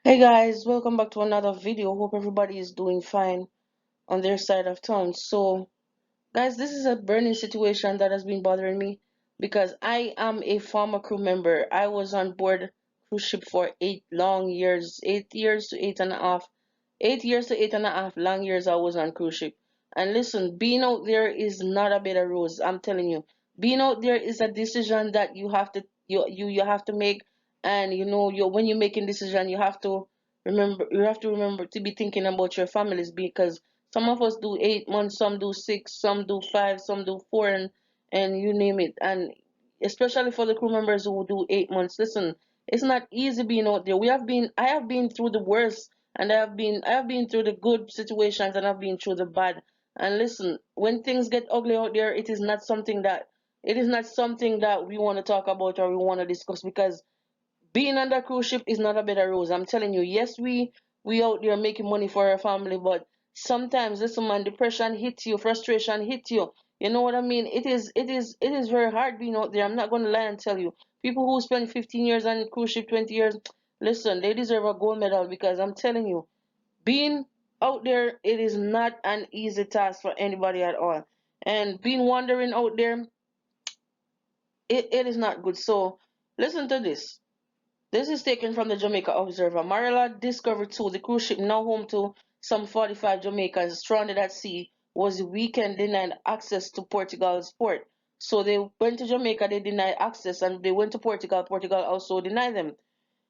Hey guys, welcome back to another video. Hope everybody is doing fine on their side of town. So, guys, this is a burning situation that has been bothering me because I am a former crew member. I was on board cruise ship for 8 long years, 8 years to 8.5, 8 years to 8.5 long years I was on cruise ship. And listen, being out there is not a bed of roses. I'm telling you, being out there is a decision that you have to make. And you when you're making decision, you have to remember to be thinking about your families, because some of us do 8 months, some do six, some do five, some do four, and you name it. And especially for the crew members who do 8 months, listen, it's not easy being out there. I have been through the worst, and I have been through the good situations, and I've been through the bad. And listen, when things get ugly out there, it is not something that we want to talk about or we want to discuss, because being on that cruise ship is not a bed of roses. I'm telling you, yes, we out there making money for our family, but sometimes, listen, man, depression hits you, frustration hits you. You know what I mean? It is very hard being out there. I'm not gonna lie and tell you. People who spend 15 years on cruise ship, 20 years, listen, they deserve a gold medal, because I'm telling you, being out there, it is not an easy task for anybody at all. And being wandering out there, it is not good. So listen to this. This is taken from the Jamaica Observer. Marilla discovered too the cruise ship, now home to some 45 Jamaicans stranded at sea, was the weekend denied access to Portugal's port. So they went to Jamaica, they denied access, and they went to Portugal. Portugal also denied them.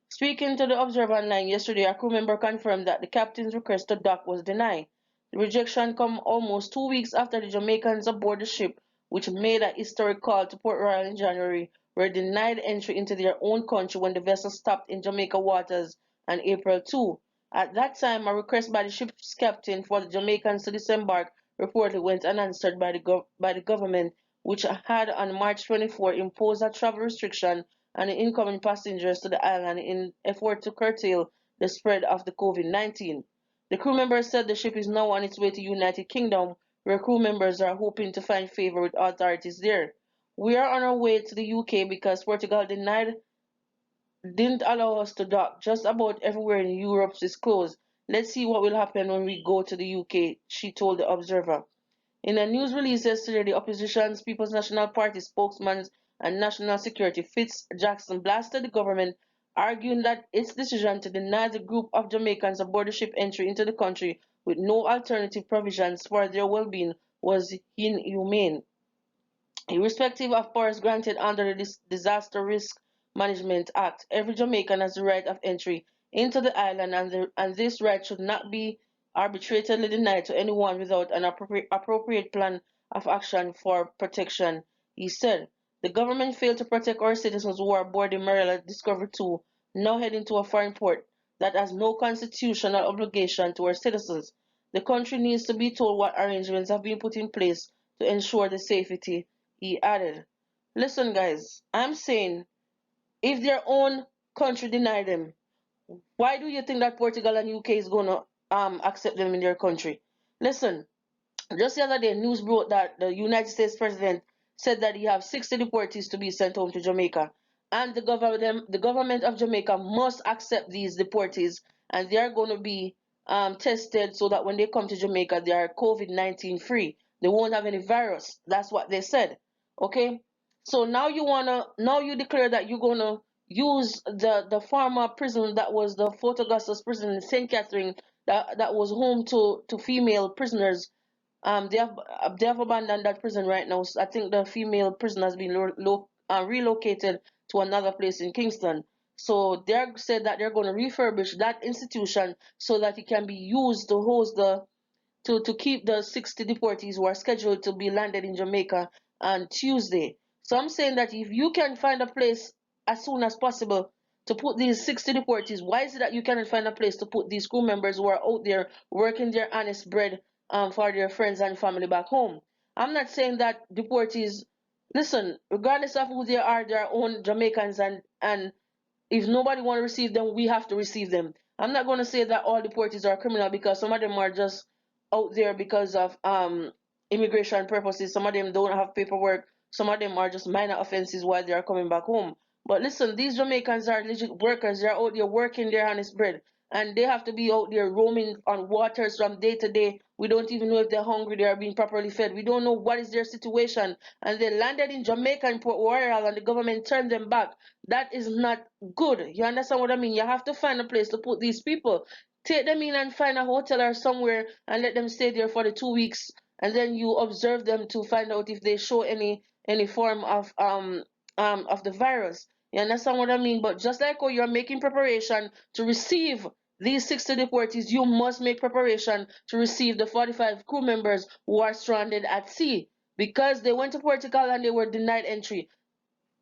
Speaking to the Observer Online yesterday, a crew member confirmed that the captain's request to dock was denied. The rejection come almost 2 weeks after the Jamaicans aboard the ship, which made a historic call to Port Royal in January, were denied entry into their own country when the vessel stopped in Jamaica waters on April 2. At that time, a request by the ship's captain for the Jamaicans to disembark reportedly went unanswered by the government, which had on March 24 imposed a travel restriction on the incoming passengers to the island in effort to curtail the spread of the COVID-19. The crew members said the ship is now on its way to United Kingdom, where crew members are hoping to find favor with authorities there. We are on our way to the UK because Portugal didn't allow us to dock. Just about everywhere in Europe is closed. Let's see what will happen when we go to the UK, she told the Observer. In a news release yesterday, the opposition's People's National Party spokesman and National Security Fitz Jackson blasted the government, arguing that its decision to deny the group of Jamaicans aboard the ship entry into the country with no alternative provisions for their well-being was inhumane. Irrespective of powers granted under the Disaster Risk Management Act, every Jamaican has the right of entry into the island, and this right should not be arbitrarily denied to anyone without an appropriate plan of action for protection, he said. The government failed to protect our citizens who are aboard the Maryland Discovery 2, now heading to a foreign port that has no constitutional obligation to our citizens. The country needs to be told what arrangements have been put in place to ensure the safety, he added. Listen, guys, I'm saying, if their own country deny them, why do you think that Portugal and UK is gonna accept them in their country? Listen, just the other day, news broke that the United States president said that he have 60 deportees to be sent home to Jamaica, and the government of Jamaica must accept these deportees, and they are going to be tested so that when they come to Jamaica, they are COVID-19 free. They won't have any virus. That's what they said. Okay, so now you declare that you're gonna use the former prison that was the Fort Augustus prison in St. Catherine, that was home to female prisoners. They have abandoned that prison right now. So I think the female prison has been relocated to another place in Kingston. So they said that they're going to refurbish that institution so that it can be used to host to keep the 60 deportees who are scheduled to be landed in Jamaica on Tuesday. So I'm saying that if you can find a place as soon as possible to put these 60 deportees, why is it that you cannot find a place to put these crew members who are out there working their honest bread for their friends and family back home? I'm not saying that deportees, listen, regardless of who they are, their own Jamaicans, and if nobody want to receive them, we have to receive them. I'm not going to say that all deportees are criminal, because some of them are just out there because of immigration purposes. Some of them don't have paperwork. Some of them are just minor offenses while they are coming back home. But listen, these Jamaicans are legit workers. They're out there working their honest bread. and they have to be out there roaming on waters from day to day. We don't even know if they're hungry, they are being properly fed. We don't know what is their situation. And they landed in Jamaica and Port Royal and the government turned them back. That is not good. You understand what I mean? You have to find a place to put these people. Take them in and find a hotel or somewhere and let them stay there for the 2 weeks, and then you observe them to find out if they show any form of the virus. You understand what I mean? But just like how you're making preparation to receive these 60 deportees, you must make preparation to receive the 45 crew members who are stranded at sea because they went to Portugal and they were denied entry.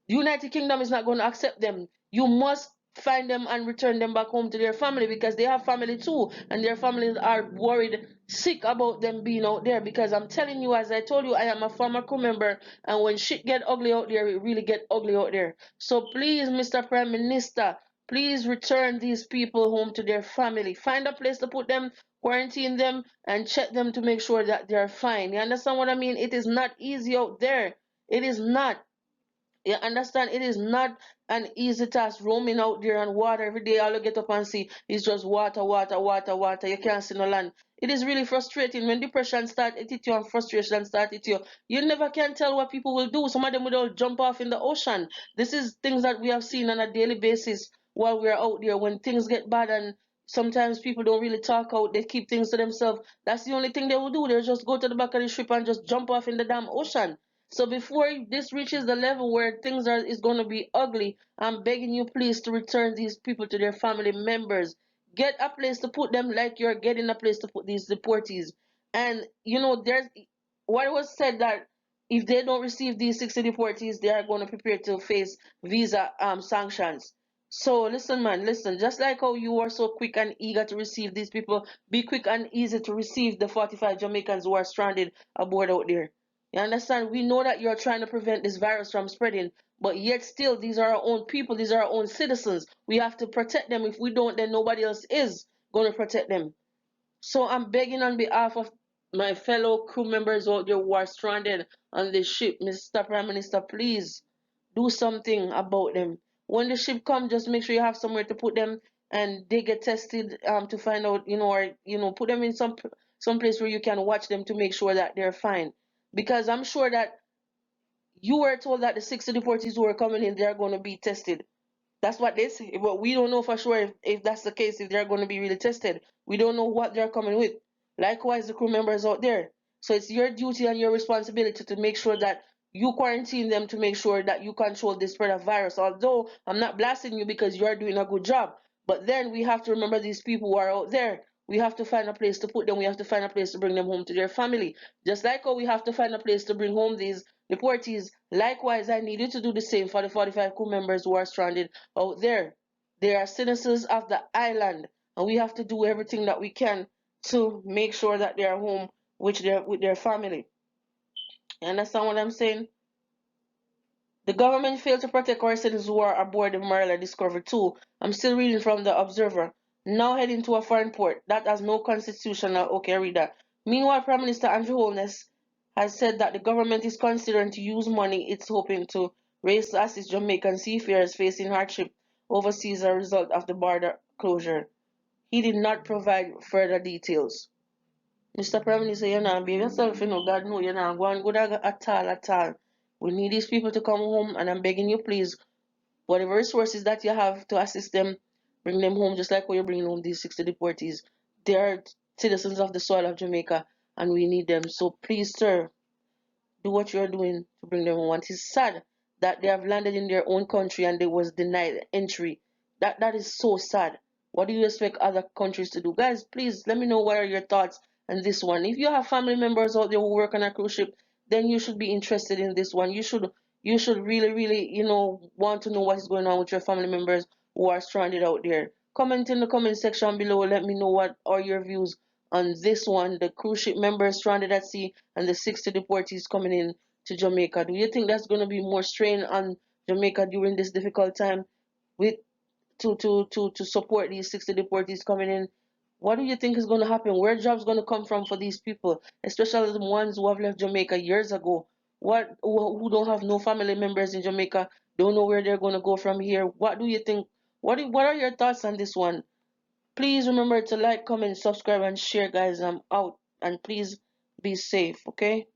United Kingdom is not going to accept them. You must find them and return them back home to their family because they have family too, and their families are worried, sick about them being out there. Because I'm telling you, as I told you, I am a former crew member, and when shit get ugly out there, it really get ugly out there. So please, Mr. Prime Minister, please return these people home to their family. Find a place to put them, quarantine them, and check them to make sure that they're fine. You understand what I mean? It is not easy out there. It is not. You understand? It is not an easy task roaming out there on water every day. All you get up and see is just water, water, water, water. You can't see no land. It is really frustrating when depression start it hit you and frustration start it you. You never can tell what people will do. Some of them will all jump off in the ocean. This is things that we have seen on a daily basis while we're out there. When things get bad and sometimes people don't really talk out, they keep things to themselves. That's the only thing they will do. They'll just go to the back of the ship and just jump off in the damn ocean. So before this reaches the level where things are is going to be ugly, I'm begging you please to return these people to their family members. Get a place to put them like you're getting a place to put these deportees. And you know, there's what was said that if they don't receive these 60 deportees, they are going to prepare to face visa sanctions. So listen, man, listen. Just like how you are so quick and eager to receive these people, be quick and easy to receive the 45 Jamaicans who are stranded aboard out there. You understand? We know that you're trying to prevent this virus from spreading, but yet still, these are our own people. These are our own citizens. We have to protect them. If we don't, then nobody else is going to protect them. So I'm begging on behalf of my fellow crew members out there who are stranded on this ship, Mr. Prime Minister, please do something about them. When the ship comes, just make sure you have somewhere to put them and they get tested to find out, or put them in some place where you can watch them to make sure that they're fine. Because I'm sure that you were told that the 60 deportees who are coming in, they're going to be tested. That's what they say. But we don't know for sure if that's the case, if they're going to be really tested. We don't know what they're coming with. Likewise, the crew members out there. So it's your duty and your responsibility to make sure that you quarantine them to make sure that you control the spread of virus. Although I'm not blasting you because you're doing a good job. But then we have to remember these people who are out there. We have to find a place to put them. We have to find a place to bring them home to their family. Just like how we have to find a place to bring home these deportees. Likewise, I need you to do the same for the 45 crew members who are stranded out there. They are citizens of the island, and we have to do everything that we can to make sure that they are home with their family. You understand what I'm saying? The government failed to protect our citizens who are aboard the Marla Discovery too. I'm still reading from the Observer. Now heading to a foreign port that has no constitutional. Okay, read that. Meanwhile, Prime Minister Andrew Holness has said that the government is considering to use money it's hoping to raise to assist Jamaican seafarers facing hardship overseas as a result of the border closure. He did not provide further details. Mr. Prime Minister, you're not behave yourself, God know you're not going good at all, at all. We need these people to come home, and I'm begging you, please, whatever resources that you have to assist them, bring them home, just like how you're bringing home these 60 deportees. They are citizens of the soil of Jamaica, and we need them. So please, sir, do what you're doing to bring them home. And it's sad that they have landed in their own country and they was denied entry. That is so sad. What do you expect other countries to do? Guys, please let me know what are your thoughts on this one. If you have family members out there who work on a cruise ship, then you should be interested in this one. You should really, really, want to know what is going on with your family members who are stranded out there. Comment in the comment section below. Let me know what are your views on this one, the cruise ship members stranded at sea and the 60 deportees coming in to Jamaica. Do you think that's going to be more strain on Jamaica during this difficult time with to support these 60 deportees coming in? What do you think is going to happen? Where jobs going to come from for these people, especially the ones who have left Jamaica years ago? Who don't have no family members in Jamaica, don't know where they're going to go from here? What do you think? What are your thoughts on this one? Please remember to like, comment, subscribe, and share, guys. I'm out. And please be safe, okay?